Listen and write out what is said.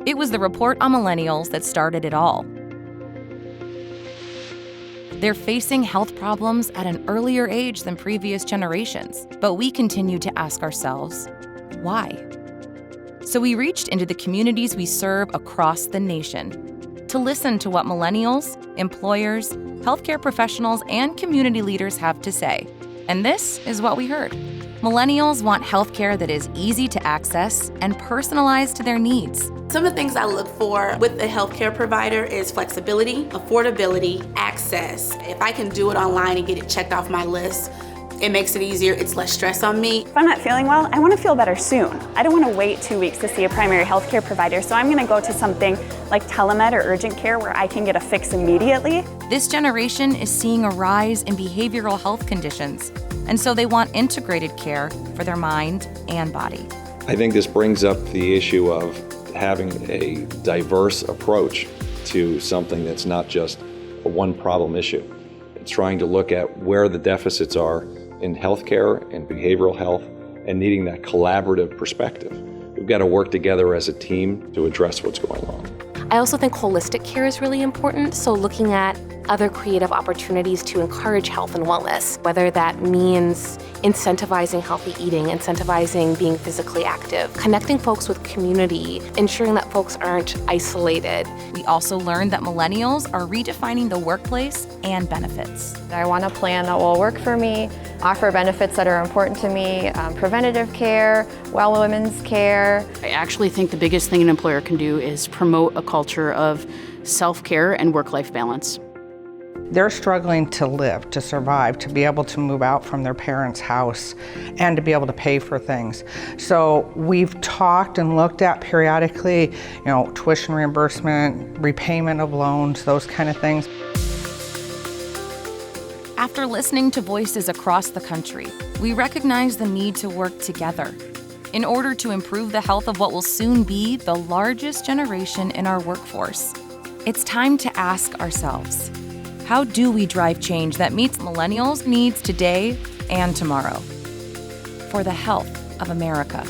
It was the report on millennials that started it all. They're facing health problems at an earlier age than previous generations, but we continue to ask ourselves, why? So we reached into the communities we serve across the nation to listen to what millennials, employers, healthcare professionals, and community leaders have to say. And this is what we heard. Millennials want healthcare that is easy to access and personalized to their needs. Some of the things I look for with a healthcare provider is flexibility, affordability, access. If I can do it online and get it checked off my list, it makes it easier, it's less stress on me. If I'm not feeling well, I want to feel better soon. I don't want to wait 2 weeks to see a primary healthcare provider, so I'm going to go to something like telemed or urgent care where I can get a fix immediately. This generation is seeing a rise in behavioral health conditions, and so they want integrated care for their mind and body. I think this brings up the issue of having a diverse approach to something that's not just a one problem issue. It's trying to look at where the deficits are in healthcare and behavioral health and needing that collaborative perspective. We've got to work together as a team to address what's going on. I also think holistic care is really important, so looking at other creative opportunities to encourage health and wellness, whether that means incentivizing healthy eating, incentivizing being physically active, connecting folks with community, ensuring that folks aren't isolated. We also learned that millennials are redefining the workplace and benefits. I want a plan that will work for me, offer benefits that are important to me, preventative care, well women's care. I actually think the biggest thing an employer can do is promote a culture of self-care and work-life balance. They're struggling to live, to survive, to be able to move out from their parents' house and to be able to pay for things. So we've talked and looked at periodically, tuition reimbursement, repayment of loans, those kind of things. After listening to voices across the country, we recognize the need to work together in order to improve the health of what will soon be the largest generation in our workforce. It's time to ask ourselves, how do we drive change that meets millennials' needs today and tomorrow? For the health of America.